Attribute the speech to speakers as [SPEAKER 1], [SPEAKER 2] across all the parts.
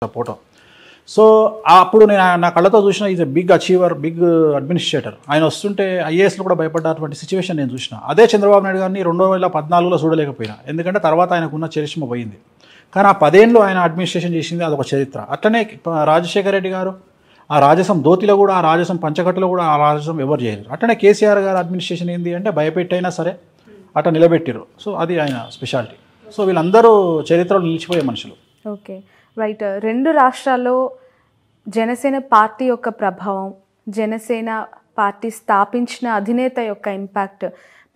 [SPEAKER 1] Photo. So అప్పుడు నేను నా కళ్ళతో చూసిన is a big achiever, big administrator. ఆయన వస్తుంటే ఐఏఎస్లో కూడా భయపడ్డటువంటి సిచ్యువేషన్ నేను చూసిన. అదే చంద్రబాబు నాయుడు గారిని 2014లో చూడలేకపోయినా, ఎందుకంటే తర్వాత ఆయనకున్న చరిష్మ పోయింది. కానీ ఆ 10 ఏళ్ళు ఆయన అడ్మినిస్ట్రేషన్ చేసింది, అదొక చరిత్ర. అట్లనే రాజశేఖర రెడ్డి గారు ఆ రాజసం ధోతిలో కూడా, ఆ రాజసం పంచకట్టులో కూడా ఆ రాజసం ఎవరు చేయలేరు. అట్లనే కేసీఆర్ గారు అడ్మినిస్ట్రేషన్ ఏంది అంటే భయపెట్టైనా సరే అట్లా నిలబెట్టారు. సో అది ఆయన స్పెషాలిటీ. సో వీళ్ళందరూ చరిత్రలో నిలిచిపోయే మనుషులు.
[SPEAKER 2] Okay, right. 2 రాష్ట్రాల్లో జనసేన పార్టీ యొక్క ప్రభావం, జనసేన పార్టీ స్థాపించిన అధినేత యొక్క ఇంపాక్ట్,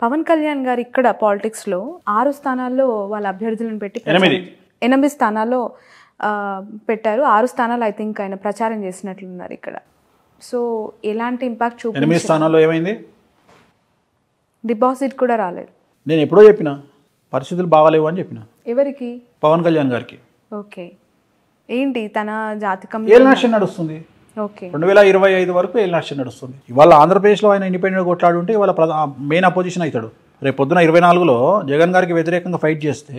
[SPEAKER 2] పవన్ కళ్యాణ్ గారు ఇక్కడ పాలిటిక్స్లో 6 స్థానాల్లో వాళ్ళ అభ్యర్థులను పెట్టి 8 స్థానాల్లో పెట్టారు. 6 స్థానాలు ఐ థింక్ ఆయన ప్రచారం చేసినట్లున్నారు ఇక్కడ. సో ఎలాంటి ఇంపాక్ట్
[SPEAKER 1] 8 స్థానాల్లో ఏమైంది?
[SPEAKER 2] డిపాజిట్ కూడా రాలేదు.
[SPEAKER 1] నేను ఎప్పుడో చెప్పిన పరిస్థితులు బాగాలేవు అని చెప్పిన.
[SPEAKER 2] ఎవరికి?
[SPEAKER 1] పవన్ కళ్యాణ్ గారికి.
[SPEAKER 2] ఓకే, ఏంటి తన జాతకం
[SPEAKER 1] ఏలినాశం నడుస్తుంది.
[SPEAKER 2] ఓకే,
[SPEAKER 1] 2025 వరకు ఏలినాశం నడుస్తుంది. ఇవాళ ఆంధ్రప్రదేశ్లో ఆయన ఇండిపెండెంట్ కొట్లాడుంటే ఇవాళ మెయిన్ అపోజిషన్ అవుతాడు. రేపు పొద్దున 24లో జగన్ గారికి వ్యతిరేకంగా ఫైట్ చేస్తే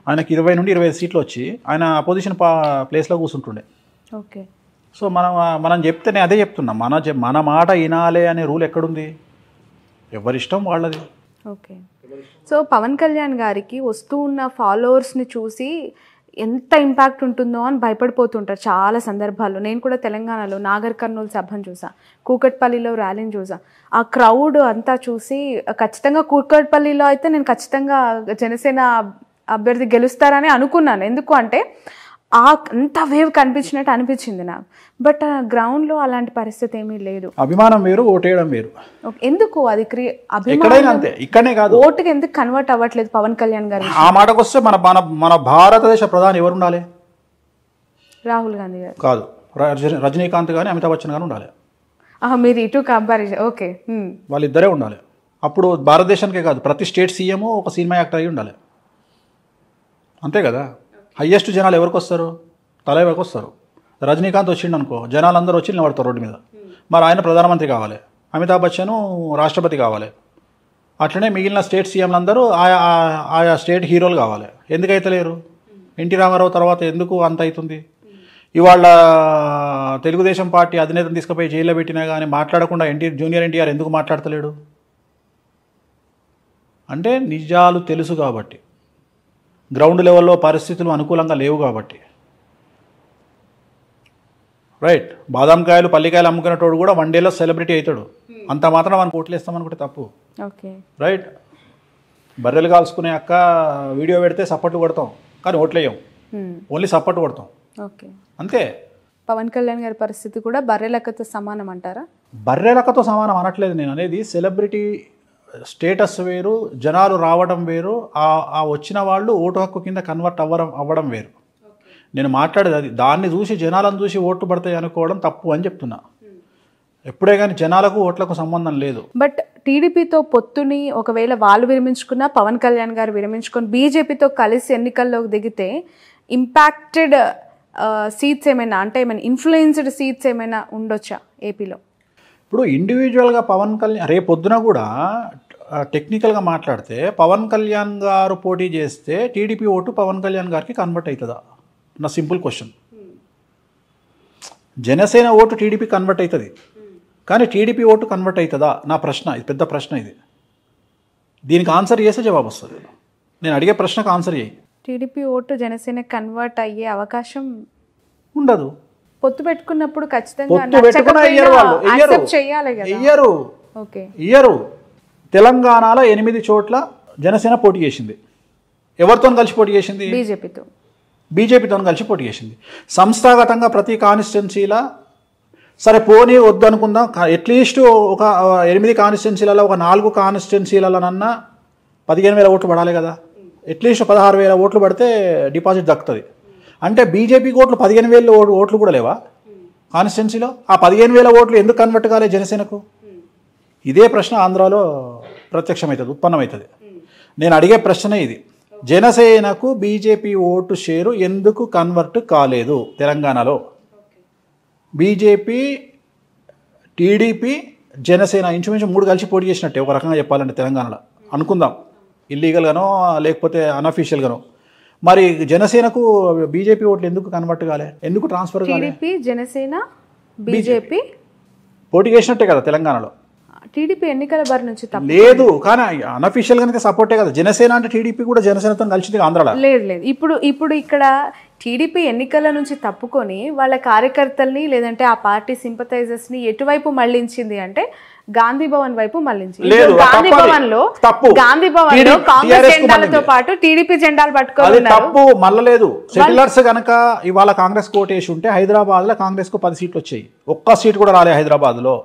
[SPEAKER 1] ఆయనకి 20 నుండి 25 సీట్లు వచ్చి ఆయన అపోజిషన్ ప్లేస్లో కూర్చుంటుండే.
[SPEAKER 2] ఓకే.
[SPEAKER 1] సో మనం చెప్తే నేను అదే చెప్తున్నా, మన మాట వినాలే అనే రూల్ ఎక్కడుంది? ఎవరిష్టం వాళ్ళది.
[SPEAKER 2] ఓకే. సో పవన్ కళ్యాణ్ గారికి వస్తూ ఉన్న ఫాలోవర్స్ని చూసి ఎంత ఇంపాక్ట్ ఉంటుందో అని భయపడిపోతుంటారు చాలా సందర్భాల్లో. నేను కూడా తెలంగాణలో నాగర్ కర్నూలు సభను చూసా, కూకట్పల్లిలో ర్యాలీని చూసా. ఆ క్రౌడ్ అంతా చూసి ఖచ్చితంగా కూకట్పల్లిలో అయితే నేను ఖచ్చితంగా జనసేన అభ్యర్థి గెలుస్తారని అనుకున్నాను. ఎందుకు అంటే అంత వేవ్ కనిపించినట్టు అనిపించింది నాకు. బట్ గ్రౌండ్లో అలాంటి పరిస్థితి ఏమీ లేదు.
[SPEAKER 1] అభిమానం వేరు, ఓటేయడం వేరు.
[SPEAKER 2] ఎందుకు అది
[SPEAKER 1] అంతే, ఇక్కడనే కాదు,
[SPEAKER 2] ఓటుకి ఎందుకు కన్వర్ట్ అవ్వట్లేదు పవన్ కళ్యాణ్ గారు?
[SPEAKER 1] ఆ మాటకు వస్తే మన భారతదేశ ప్రధాని ఎవరు ఉండాలి?
[SPEAKER 2] రాహుల్ గాంధీ గారు
[SPEAKER 1] కాదు, రజనీకాంత్ కానీ అమితాబ్ బచ్చన్ కానీ ఉండాలి.
[SPEAKER 2] మీరు ఇటు కంపారిజన్. ఓకే,
[SPEAKER 1] వాళ్ళిద్దరే ఉండాలి. అప్పుడు భారతదేశానికే కాదు, ప్రతి స్టేట్ సీఎం ఒక సినిమా యాక్టర్ అయి ఉండాలి. అంతే కదా. హయ్యెస్ట్ జనాలు ఎవరికి వస్తారు? తలైవకి వస్తారు. రజనీకాంత్ వచ్చిండు అనుకో, జనాలందరూ వచ్చి నిలబడతారు రోడ్డు మీద. మరి ఆయన ప్రధానమంత్రి కావాలి, అమితాబ్ బచ్చన్ రాష్ట్రపతి కావాలి. అట్లనే మిగిలిన స్టేట్ సీఎంలందరూ ఆయా స్టేట్ హీరోలు కావాలి. ఎందుకైతే లేరు? ఎన్టీ రామారావు తర్వాత ఎందుకు అంత అవుతుంది? ఇవాళ తెలుగుదేశం పార్టీ అధినేతను తీసుకుపోయి జైల్లో పెట్టినా కానీ మాట్లాడకుండా జూనియర్ ఎన్టీఆర్ ఎందుకు మాట్లాడతలేడు? అంటే నిజాలు తెలుసు కాబట్టి, గ్రౌండ్ లెవెల్లో పరిస్థితులు అనుకూలంగా లేవు కాబట్టి. రైట్. బాదాంకాయలు పల్లికాయలు అమ్ముకునేటోడు కూడా 1 డేలో సెలబ్రిటీ అవుతాడు. అంత మాత్రం మనకు ఓట్లు వేస్తామనుకుంటే తప్పు. రైట్. బర్రెలు కాల్చుకునే అక్క వీడియో పెడితే సపోర్ట్ కొడతాం, కానీ ఓట్లు వేయం, ఓన్లీ సపోర్ట్ కొడతాం.
[SPEAKER 2] ఓకే,
[SPEAKER 1] అంతే.
[SPEAKER 2] పవన్ కళ్యాణ్ గారి పరిస్థితి కూడా బర్రెలక్కతో సమానం అంటారా?
[SPEAKER 1] బర్రెలక్కతో సమానం అనట్లేదు నేను. అనేది సెలబ్రిటీ స్టేటస్ వేరు, జనాలు రావడం వేరు, ఆ వచ్చిన వాళ్ళు ఓటు హక్కు కింద కన్వర్ట్ అవ్వడం వేరు. నేను మాట్లాడేది అది. దాన్ని చూసి జనాలను చూసి ఓట్లు పడతాయి అనుకోవడం తప్పు అని చెప్తున్నా. ఎప్పుడే కానీ జనాలకు ఓట్లకు సంబంధం లేదు.
[SPEAKER 2] బట్ టీడీపీతో పొత్తుని ఒకవేళ వాళ్ళు విరమించుకున్నా, పవన్ కళ్యాణ్ గారు విరమించుకొని బీజేపీతో కలిసి ఎన్నికల్లోకి దిగితే ఇంపాక్టెడ్ సీట్స్ ఏమైనా, అంటే ఏమైనా ఇన్ఫ్లుయెన్స్డ్ సీట్స్ ఏమైనా ఉండొచ్చా ఏపీలో?
[SPEAKER 1] ఇప్పుడు ఇండివిజువల్గా పవన్ కళ్యాణ్ రేపు పొద్దున కూడా టెక్నికల్గా మాట్లాడితే పవన్ కళ్యాణ్ గారు పోటీ చేస్తే టీడీపీ ఓటు పవన్ కళ్యాణ్ గారికి కన్వర్ట్ అవుతుందా? నా simple question. Janasena vote TDP convert అవుతుంది, కానీ టీడీపీ ఓటు కన్వర్ట్ అవుతుందా? నా ప్రశ్న ఇది, పెద్ద ప్రశ్న ఇది. దీనికి ఆన్సర్ చేస్తే జవాబు వస్తుంది. నేను అడిగే ప్రశ్నకు ఆన్సర్ చేయి.
[SPEAKER 2] టీడీపీ ఓటు జనసేన కన్వర్ట్ అయ్యే అవకాశం
[SPEAKER 1] ఉండదు.
[SPEAKER 2] పొత్తు పెట్టుకున్నప్పుడు
[SPEAKER 1] ఇయ్యరు. తెలంగాణలో 8 చోట్ల జనసేన పోటీ చేసింది. ఎవరితో కలిసి పోటీ చేసింది? బీజేపీతో కలిసి పోటీ చేసింది. సంస్థాగతంగా ప్రతి కాన్స్టిట్యున్సీలా సరే పోనీ వద్దు అనుకుందాం, అట్లీస్ట్ ఒక 8 కాన్స్టిట్యున్సీలలో ఒక 4 కాన్స్టిట్యున్సీలలోనన్నా 15,000 ఓట్లు పడాలి కదా. అట్లీస్ట్ 16,000 ఓట్లు పడితే డిపాజిట్ దక్కుతుంది. అంటే బీజేపీకి ఓట్లు 15,000 ఓట్లు కూడా లేవా కాన్స్టిట్యున్సీలో? ఆ 15,000 ఓట్లు ఎందుకు కన్వర్ట్ కాలే జనసేనకు? ఇదే ప్రశ్న ఆంధ్రాలో ప్రత్యక్షమవుతుంది, ఉత్పన్నమవుతుంది. నేను అడిగే ప్రశ్నే ఇది. జనసేనకు బీజేపీ ఓటు షేరు ఎందుకు కన్వర్ట్ కాలేదు తెలంగాణలో? బీజేపీ, టీడీపీ, జనసేన ఇంచుమించు 3 కలిసి పోటీ చేసినట్టే ఒక రకంగా చెప్పాలంటే తెలంగాణలో అనుకుందాం. ఇల్లీగల్గానో లేకపోతే అన్అఫీషియల్గానో మరి జనసేనకు బీజేపీ ఓట్లు ఎందుకు కన్వర్ట్ కాలే, ఎందుకు ట్రాన్స్ఫర్ కాలే?
[SPEAKER 2] టీడీపీ జనసేన బీజేపీ
[SPEAKER 1] పోటీ చేసినట్టే కదా తెలంగాణలో.
[SPEAKER 2] టీడీపీ ఎన్నికల బారి నుంచి
[SPEAKER 1] లేదు, కానీ అన్అఫీషియల్ గానే సపోర్టే కదా. జనసేన అంటే టీడీపీ కూడా జనసేనతో కలిసింది ఆంధ్రాలో.
[SPEAKER 2] లేదు ఇప్పుడు ఇక్కడ టీడీపీ ఎన్నికల నుంచి తప్పుకొని వాళ్ళ కార్యకర్తల్ని లేదంటే ఆ పార్టీ సింపథైజర్స్ ని ఎటువైపు మళ్ళించింది అంటే గాంధీ భవన్ వైపు మళ్ళించింది. గాంధీ భవన్ లో కాంగ్రెస్ జెండాలతో పాటు టీడీపీ జెండాలు పట్టుకోవాలి.
[SPEAKER 1] తప్పు మళ్ళలేదు. సెటిలర్స్ గనక ఇవాళ కాంగ్రెస్ కోటేసి ఉంటే హైదరాబాద్ లో కాంగ్రెస్ కు 10 సీట్లు వచ్చాయి. ఒక్క సీట్ కూడా రాలే హైదరాబాద్ లో.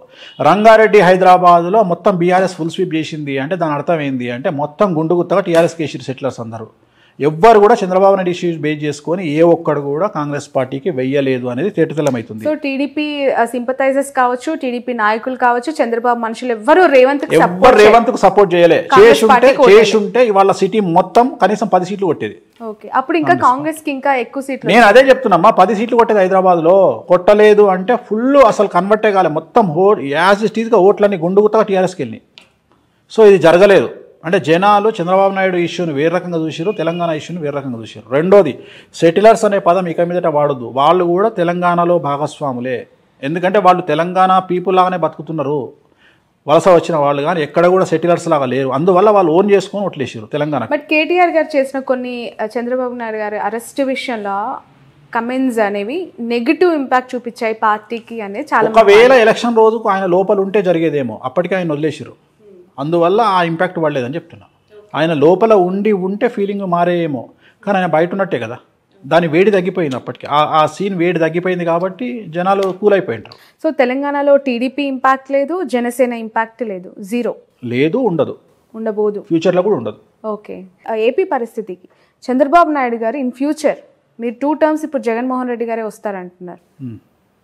[SPEAKER 1] రంగారెడ్డి హైదరాబాద్ లో మొత్తం బీఆర్ఎస్ ఫుల్ స్వీప్ చేసింది అంటే దాని అర్థం ఏంది అంటే మొత్తం గుండుగుత్తగా టీఆర్ఎస్ కేసీఆర్ సెటిలర్స్ అందరూ. ఎవ్వరు కూడా చంద్రబాబు నాయుడు ఇష్యూస్ బేస్ చేసుకొని ఏ ఒక్కడు కూడా కాంగ్రెస్ పార్టీకి వెయ్యలేదు అనేది తేటతెల్లమైతుంది.
[SPEAKER 2] సో టీడీపీ సింపథైజర్స్ కావచ్చు, టీడీపీ నాయకులు కావచ్చు, చంద్రబాబు మనుషులు ఎవ్వరు రేవంత్
[SPEAKER 1] కు సపోర్ట్ చేయలే. చేసుంటే ఇవాళ సిటీ మొత్తం కనీసం 10 సీట్లు కొట్టేది.
[SPEAKER 2] ఓకే, అప్పుడు ఇంకా కాంగ్రెస్ కి ఇంకా ఎక్కువ సీట్లు.
[SPEAKER 1] నేను అదే చెప్తున్నా, 10 సీట్లు కొట్టేది హైదరాబాద్ లో. కొట్టలేదు అంటే ఫుల్ అసలు కన్వర్టే కాలే. మొత్తం యాజ్ ఇట్ ఈజ్ గా ఓట్లన్నీ గుండుగుతగా టీఆర్ఎస్కి వెళ్ళినాయి. సో ఇది జరగలేదు. అంటే జనాలు చంద్రబాబు నాయుడు ఇష్యూని వేరే రకంగా చూసారు, తెలంగాణ ఇష్యూని వేరే రకంగా చూసారు. రెండోది, సెటిలర్స్ అనే పదం ఇక మీదట వాడద్దు. వాళ్ళు కూడా తెలంగాణలో భాగస్వాములే. ఎందుకంటే వాళ్ళు తెలంగాణ పీపుల్ లాగానే బతుకుతున్నారు. వలస వచ్చిన వాళ్ళు కానీ ఎక్కడ కూడా సెటిలర్స్ లాగా లేరు. అందువల్ల వాళ్ళు ఓన్ చేసుకొని ఓట్లేసారు తెలంగాణ.
[SPEAKER 2] బట్ కేటీఆర్ గారు చేసిన కొన్ని చంద్రబాబు నాయుడు గారి అరెస్ట్ విషయంలో కమెంట్స్ అనేవి నెగిటివ్ ఇంపాక్ట్ చూపించాయి పార్టీకి అనేది చాలా.
[SPEAKER 1] ఒకవేళ ఎలక్షన్ రోజుకు ఆయన లోపల ఉంటే జరిగేదేమో, అప్పటికే ఆయన వదిలేసారు. అందువల్ల ఆ ఇంపాక్ట్ పడలేదని చెప్తున్నా. ఆయన లోపల ఉంటే ఫీలింగ్ మారేమో, కానీ ఆయన బయట ఉన్నట్టే కదా. దాని వేడి తగ్గిపోయింది అప్పటికి. ఆ సీన్ వేడి తగ్గిపోయింది కాబట్టి జనాలు కూల్ అయిపోయింటారు.
[SPEAKER 2] సో తెలంగాణలో టీడీపీ ఇంపాక్ట్ లేదు, జనసేన ఇంపాక్ట్ లేదు, జీరో
[SPEAKER 1] లేదు, ఉండబోదు, ఫ్యూచర్లో కూడా ఉండదు.
[SPEAKER 2] ఓకే, ఏపీ పరిస్థితికి చంద్రబాబు నాయుడు గారు ఇన్ ఫ్యూచర్ మీరు 2 టర్మ్స్ ఇప్పుడు జగన్మోహన్ రెడ్డి గారే వస్తారంటున్నారు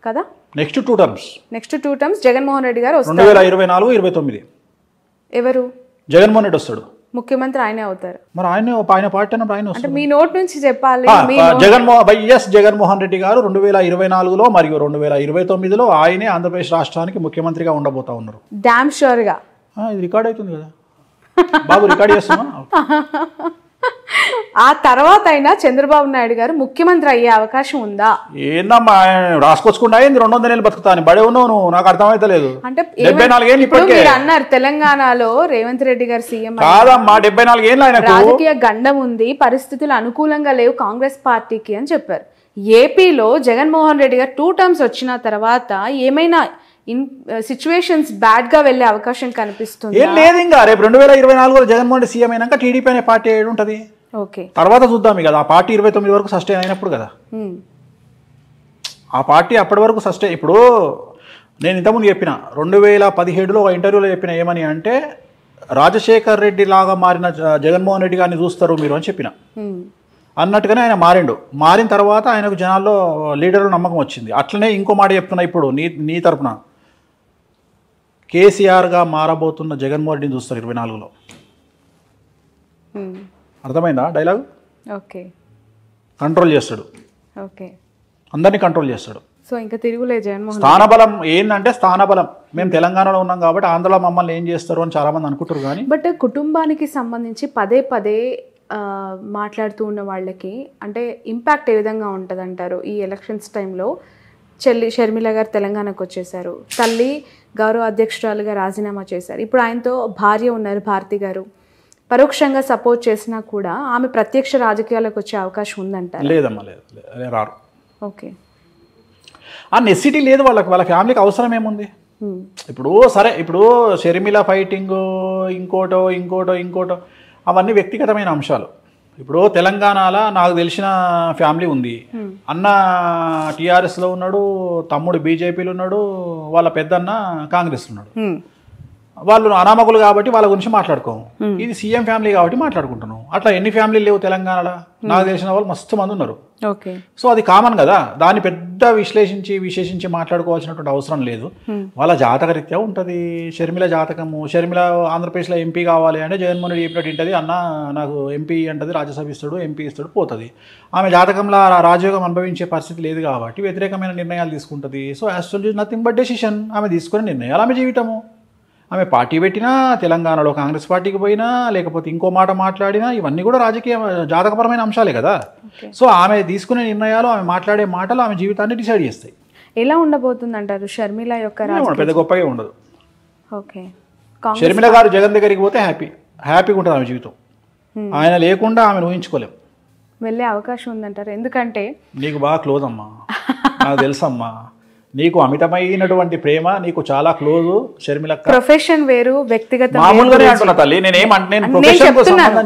[SPEAKER 2] కదా.
[SPEAKER 1] నెక్స్ట్ 2
[SPEAKER 2] టర్మ్స్ జగన్మోహన్ రెడ్డి గారు వస్తారు.
[SPEAKER 1] 2024-29
[SPEAKER 2] ఎవరు?
[SPEAKER 1] జగన్మోహన్ రెడ్డి వస్తాడు,
[SPEAKER 2] ముఖ్యమంత్రి ఆయనే అవుతారు.
[SPEAKER 1] మరి ఆయన పార్టీ ఆయన
[SPEAKER 2] అంటే మీ నోట్ నుంచి చెప్పాలి.
[SPEAKER 1] జగన్మోహన్ రెడ్డి గారు 2024లో మరియు 2029లో ఆయనే ఆంధ్రప్రదేశ్ రాష్ట్రానికి ముఖ్యమంత్రిగా ఉండబోతా ఉన్నారు.
[SPEAKER 2] డామ్ షూర్ గా.
[SPEAKER 1] ఇది రికార్డ్ అవుతుంది కదా బాబు, రికార్డ్ చేస్తున్నా.
[SPEAKER 2] ఆ తర్వాత అయినా చంద్రబాబు నాయుడు గారు ముఖ్యమంత్రి అయ్యే అవకాశం ఉందా?
[SPEAKER 1] ఏందమ్మా రాసుకొచ్చుకుంటా, 200 ఏళ్ళు బతుకుతాను బడే ఉన్నావు నువ్వు, నాకు అర్థమైతే లేదు.
[SPEAKER 2] అంటే
[SPEAKER 1] 74 ఏళ్ళు ఇప్పటికే
[SPEAKER 2] అన్నారు తెలంగాణలో రేవంత్ రెడ్డి గారు సీఎం.
[SPEAKER 1] కాదమ్మా, 74 ఏళ్ళు ఆయనకు
[SPEAKER 2] రాజకీయ గండం ఉంది, పరిస్థితులు అనుకూలంగా లేవు కాంగ్రెస్ పార్టీకి అని చెప్పారు. ఏపీలో జగన్మోహన్ రెడ్డి గారు 2 టర్మ్స్ వచ్చిన తర్వాత ఏమైనా సిచ్యువేషన్స్ బ్యాడ్ గా వెళ్లే అవకాశం కనిపిస్తుంది?
[SPEAKER 1] ఏం లేదు. ఇంకా రేపు 2024లో జగన్మోహన్ రెడ్డి సీఎం అయినాక టీడీపీ అనే పార్టీ ఏడు ఉంటుంది.
[SPEAKER 2] ఓకే,
[SPEAKER 1] తర్వాత చూద్దాం కదా. ఆ పార్టీ 29 వరకు సస్టైన్ అయినప్పుడు కదా ఆ పార్టీ అప్పటి వరకు సస్టైన్. ఇప్పుడు నేను ఇంతకుముందు చెప్పిన 2017లో ఒక ఇంటర్వ్యూలో చెప్పిన ఏమని అంటే, రాజశేఖర్ రెడ్డి లాగా మారిన జగన్మోహన్ రెడ్డి గారిని చూస్తారు మీరు అని చెప్పిన. అన్నట్టుగానే ఆయన మారిన తర్వాత ఆయనకు జనాల్లో లీడర్లు నమ్మకం వచ్చింది. అట్లనే ఇంకో మాట చెప్తున్నా ఇప్పుడు నీ తరపున, కేసీఆర్గా మారబోతున్న జగన్మోహన్ రెడ్డిని చూస్తారు 24లో. అర్థమైందా డైలాగ్?
[SPEAKER 2] ఓకే,
[SPEAKER 1] కంట్రోల్ చేస్తాడు.
[SPEAKER 2] ఓకే,
[SPEAKER 1] అందరినీ కంట్రోల్ చేస్తాడు.
[SPEAKER 2] సో ఇంకా తిరుగులే జగన్మోహన్.
[SPEAKER 1] స్థానబలం ఏంటంటే స్థానబలం. మేము తెలంగాణలో ఉన్నాం కాబట్టి ఆంధ్రలో మమ్మల్ని ఏం చేస్తారు అని చాలా మంది అనుకుంటారు. కానీ
[SPEAKER 2] బట్ కుటుంబానికి సంబంధించి పదే మాట్లాడుతూ ఉన్న వాళ్ళకి అంటే ఇంపాక్ట్ ఏ విధంగా ఉంటుంది అంటారు? ఈ ఎలక్షన్స్ టైంలో చెల్లి షర్మిల గారు తెలంగాణకు వచ్చేసారు, తల్లి గౌరవ అధ్యక్షురాలుగా రాజీనామా చేశారు, ఇప్పుడు ఆయనతో భార్య ఉన్నారు భారతి గారు. పరోక్షంగా సపోర్ట్ చేసినా కూడా ఆమె ప్రత్యక్ష రాజకీయాలకు వచ్చే అవకాశం ఉందంటారు?
[SPEAKER 1] లేదమ్మా, లేదు, రారు.
[SPEAKER 2] ఓకే,
[SPEAKER 1] ఆ నెసిటీ లేదు వాళ్ళకి. వాళ్ళ ఫ్యామిలీకి అవసరం ఏముంది? ఇప్పుడు సరే, ఇప్పుడు షర్మిల ఫైటింగ్ ఇంకోటో అవన్నీ వ్యక్తిగతమైన అంశాలు. ఇప్పుడు తెలంగాణలో నాకు తెలిసిన ఫ్యామిలీ ఉంది. అన్న టీఆర్ఎస్లో ఉన్నాడు, తమ్ముడు బీజేపీలో ఉన్నాడు, వాళ్ళ పెద్దన్న కాంగ్రెస్లో ఉన్నాడు. వాళ్ళు అనామకులు కాబట్టి వాళ్ళ గురించి మాట్లాడుకోము. ఇది సీఎం ఫ్యామిలీ కాబట్టి మాట్లాడుకుంటున్నాం. అట్లా ఎన్ని ఫ్యామిలీలు లేవు తెలంగాణలో? నాకు తెలిసిన వాళ్ళు మస్తు మంది ఉన్నారు.
[SPEAKER 2] ఓకే,
[SPEAKER 1] సో అది కామన్ కదా. దాన్ని పెద్ద విశేషించి మాట్లాడుకోవాల్సినటువంటి అవసరం లేదు. వాళ్ళ జాతకరీత్యా ఉంటుంది. షర్మిల జాతకము, షర్మిల ఆంధ్రప్రదేశ్లో ఎంపీ కావాలి అంటే జగన్మోహన్ రెడ్డి చెప్పినట్టు ఉంటుంది. అన్న నాకు ఎంపీ అంటది, రాజ్యసభ ఇస్తాడు, ఎంపీ ఇస్తాడు, పోతుంది. ఆమె జాతకంలో రాజయోగం అనుభవించే పరిస్థితి లేదు కాబట్టి వ్యతిరేకమైన నిర్ణయాలు తీసుకుంటుంది. So as nothing but decision. ఆమె తీసుకునే నిర్ణయాలు ఆమె జీవితము. ఆమె పార్టీ పెట్టినా, తెలంగాణలో కాంగ్రెస్ పార్టీకి పోయినా, లేకపోతే ఇంకో మాట మాట్లాడినా ఇవన్నీ కూడా రాజకీయ జాతకపరమైన అంశాలే కదా. సో ఆమె తీసుకునే నిర్ణయాలు, ఆమె మాట్లాడే మాటలు ఆమె జీవితాన్ని డిసైడ్ చేస్తాయి.
[SPEAKER 2] ఎలా ఉండబోతుంది అంటారు షర్మిల యొక్క
[SPEAKER 1] పెద్ద గొప్పగా ఉండదు.
[SPEAKER 2] ఓకే,
[SPEAKER 1] షర్మిల గారు జగన్ దగ్గరికి పోతే హ్యాపీగా ఉంటుంది ఆమె జీవితం. ఆయన లేకుండా ఆమెను ఊహించుకోలేం.
[SPEAKER 2] వెళ్ళే అవకాశం ఉందంటారు. ఎందుకంటే
[SPEAKER 1] నీకు బాగా క్లోజ్ అమ్మా, నాకు తెలుసమ్మా, నీకు అమితమైనటువంటి ప్రేమ, నీకు చాలా క్లోజ్ షర్మిల.
[SPEAKER 2] ప్రొఫెషన్ వేరు, వ్యక్తిగత
[SPEAKER 1] మామూలుగానే అంటున్నా తల్లి,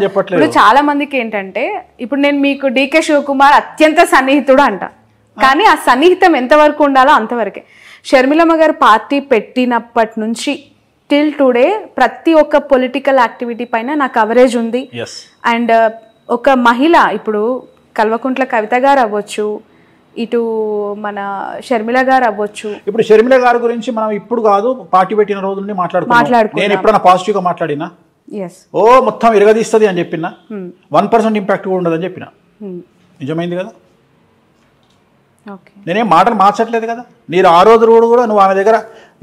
[SPEAKER 1] చెప్పట్లేదు.
[SPEAKER 2] చాలా మందికి ఏంటంటే, ఇప్పుడు నేను మీకు డికే శివకుమార్ అత్యంత సన్నిహితుడు అంట, కానీ ఆ సన్నిహితం ఎంతవరకు ఉండాలో అంతవరకే. షర్మిలమ్మ గారు పార్టీ పెట్టినప్పటి నుంచి టిల్ టుడే ప్రతి ఒక్క పొలిటికల్ యాక్టివిటీ పైన నా కవరేజ్ ఉంది. అండ్ ఒక మహిళ, ఇప్పుడు కల్వకుంట్ల కవిత గారు అవ్వచ్చు, ఇటు మన షర్మిల గారు అవ్వచ్చు.
[SPEAKER 1] ఇప్పుడు షర్మిల గారి గురించి మనం ఇప్పుడు కాదు, పార్టీ పెట్టిన రోజు నుండి మాట్లాడుకుంటున్నాం. నేను ఎప్పుడైనా పాజిటివ్ గా మాట్లాడినా, ఓ మొత్తం ఇరగదీస్తుంది అని చెప్పినా, 1% ఇంపాక్ట్ కూడా ఉండదని చెప్పిన, నిజమైంది కదా. నేనేం మాటలు మార్చట్లేదు కదా. మీరు ఆ రోజు కూడా నువ్వు ఆమె దగ్గర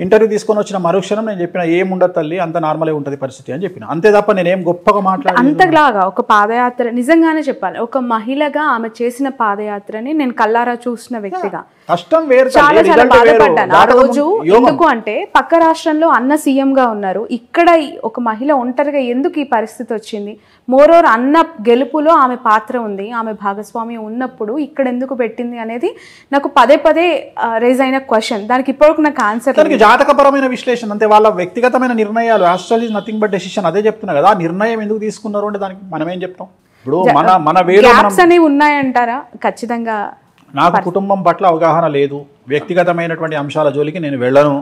[SPEAKER 1] ఇంటర్వ్యూ తీసుకొని వచ్చిన మరుక్షణం నేను చెప్పిన ఏముండదు తల్లి, అంత నార్మలే ఉంటుంది పరిస్థితి అని చెప్పిన, అంతే తప్ప నేనేం గొప్పగా మాట్లాడాను.
[SPEAKER 2] అంతలాగా ఒక పాదయాత్ర, నిజంగానే చెప్పాలి, ఒక మహిళగా ఆమె చేసిన పాదయాత్రని నేను కల్లారా చూసిన వ్యక్తిగా
[SPEAKER 1] కష్టం వేరు,
[SPEAKER 2] చాలా చాలా బాధపడ్డాను ఆ రోజు. ఎందుకు అంటే పక్క రాష్ట్రంలో అన్న సీఎం గా ఉన్నారు, ఇక్కడ ఒక మహిళ ఒంటరిగా ఎందుకు ఈ పరిస్థితి వచ్చింది, మోరోవర్ అన్న గెలుపులో ఆమె పాత్ర ఉంది, ఆమె భాగస్వామ్యం ఉన్నప్పుడు ఇక్కడ ఎందుకు పెట్టింది అనేది నాకు పదే పదే రేజ్ అయిన క్వశ్చన్. దానికి ఇప్పటివరకు నాకు ఆన్సర్.
[SPEAKER 1] జాతకపరమైన విశ్లేషణ అంతే, వాళ్ళ వ్యక్తిగతమైన నిర్ణయాలు. ఆస్ట్రాలజీ నథింగ్ బట్ డెసిషన్, అదే చెప్తున్నా కదా. ఆ నిర్ణయం ఎందుకు తీసుకున్నారు అంటే దానికి మనం ఏం చెప్తాం. ఇప్పుడు మన
[SPEAKER 2] గ్యాప్స్ అనేవి ఉన్నాయంటారా? ఖచ్చితంగా
[SPEAKER 1] నాకు కుటుంబం పట్ల అవగాహన లేదు, వ్యక్తిగతమైనటువంటి అంశాల జోలికి నేను వెళ్ళను.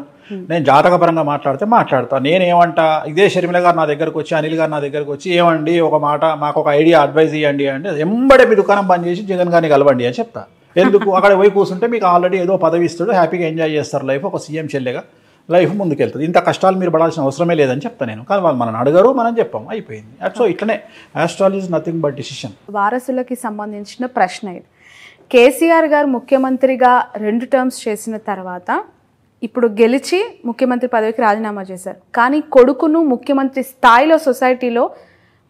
[SPEAKER 1] నేను జాతకపరంగా మాట్లాడతా. నేనేమంటా, ఇదే షర్మిల గారు నా దగ్గరకు వచ్చి, అనిల్ గారు నా దగ్గరకు వచ్చి, ఏమండి ఒక మాట మాకు ఒక ఐడియా అడ్వైజ్ ఇవ్వండి అంటే, ఎంబడే మీ దుకాణం బంద్ చేసి జగన్ గారిని కలవండి అని చెప్తా. ఎందుకు? అక్కడ పోయి కూర్చుంటే మీకు ఆల్రెడీ ఏదో పదవి ఇస్తాడు, హ్యాపీగా ఎంజాయ్ చేస్తారు లైఫ్, ఒక సీఎం చెల్లెగా లైఫ్ ముందుకెళ్తుంది, ఇంత కష్టాలు మీరు పడాల్సిన అవసరమే లేదని చెప్తాను నేను. కానీ వాళ్ళు మనం అడగరు, మనం చెప్పాం, అయిపోయింది. సో ఇట్లనే ఆస్ట్రాలజీ నథింగ్ బట్ డిసిషన్.
[SPEAKER 2] వారసులకి సంబంధించిన ప్రశ్న ఇది. కేసీఆర్ గారు ముఖ్యమంత్రిగా 2 టర్మ్స్ చేసిన తర్వాత ఇప్పుడు గెలిచి ముఖ్యమంత్రి పదవికి రాజీనామా చేశారు, కానీ కొడుకును ముఖ్యమంత్రి స్థాయిలో సొసైటీలో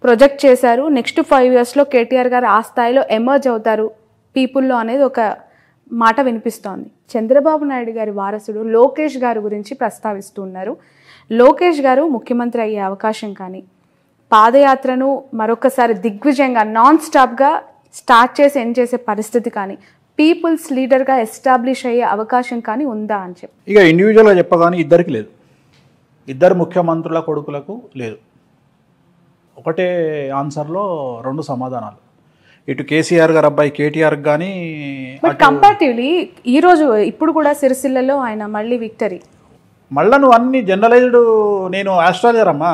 [SPEAKER 2] ప్రొజెక్ట్ చేశారు. నెక్స్ట్ 5 yearsలో కేటీఆర్ గారు ఆ స్థాయిలో ఎమర్జ్ అవుతారు పీపుల్లో అనేది ఒక మాట వినిపిస్తోంది. చంద్రబాబు నాయుడు గారి వారసుడు లోకేష్ గారి గురించి ప్రస్తావిస్తున్నారు. లోకేష్ గారు ముఖ్యమంత్రి అయ్యే అవకాశం కానీ, పాదయాత్రను మరొకసారి దిగ్విజయంగా నాన్ స్టాప్గా స్టార్ట్ చేసి ఎండ్ చేసే పరిస్థితి కానీ, పీపుల్స్ లీడర్గా ఎస్టాబ్లిష్ అయ్యే అవకాశం కానీ ఉందా అని చెప్పి.
[SPEAKER 1] ఇక ఇండివిజువల్గా చెప్పగానే ఇద్దరికి లేదు, ఇద్దరు ముఖ్యమంత్రుల కొడుకులకు లేదు. ఒకటే ఆన్సర్లో 2 సమాధానాలు. ఇటు కేసీఆర్ గారు అబ్బాయి కేటీఆర్ కానీ,
[SPEAKER 2] బట్ కంపారిటివ్లీ ఈరోజు ఇప్పుడు కూడా సిరిసిల్లలో ఆయన మళ్ళీ విక్టరీ.
[SPEAKER 1] మళ్ళీ నువ్వు అన్ని జనరలైజ్డ్, నేను ఆస్ట్రాలజర్ అమ్మా,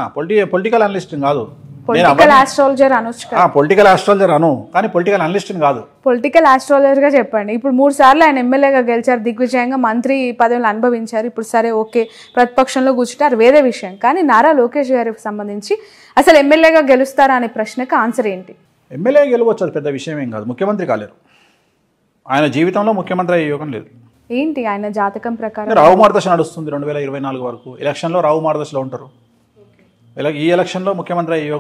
[SPEAKER 1] పొలిటికల్ అనలిస్ట్ కాదు.
[SPEAKER 2] పొలిటికల్ ఆస్ట్రాలజర్ అనొచ్చు,
[SPEAKER 1] పొలిటికల్ ఆస్ట్రాలజర్ అను, కానీ పొలిటికల్ అనలిస్ట్ కాదు.
[SPEAKER 2] పొలిటికల్ ఆస్ట్రాలజర్ గా చెప్పండి. ఇప్పుడు 3 సార్లు ఆయన ఎమ్మెల్యేగా గెలిచారు, దిగ్విజయంగా మంత్రి పదవులు అనుభవించారు. ఇప్పుడు సరే ఓకే, ప్రతిపక్షంలో కూర్చుంటారు, వేరే విషయం. కానీ నారా లోకేష్ గారికి సంబంధించి అసలు ఎమ్మెల్యేగా గెలుస్తారా అనే ప్రశ్నకు ఆన్సర్ ఏంటి?
[SPEAKER 1] ఎమ్మెల్యే గెలవచ్చు, అది పెద్ద విషయం ఏం కాదు. ముఖ్యమంత్రి కాలేరు, ఆయన జీవితంలో ముఖ్యమంత్రి అయ్యే యోగం లేదు.
[SPEAKER 2] ఏంటి ఆయన జాతకం ప్రకారం?
[SPEAKER 1] రావు మార్గదర్శ నడుస్తుంది 2024 వరకు. ఎలక్షన్లో రావు మార్గదర్శలో ఉంటారు. ఈ ఎలక్షన్లో ముఖ్యమంత్రి అయ్యే యోగం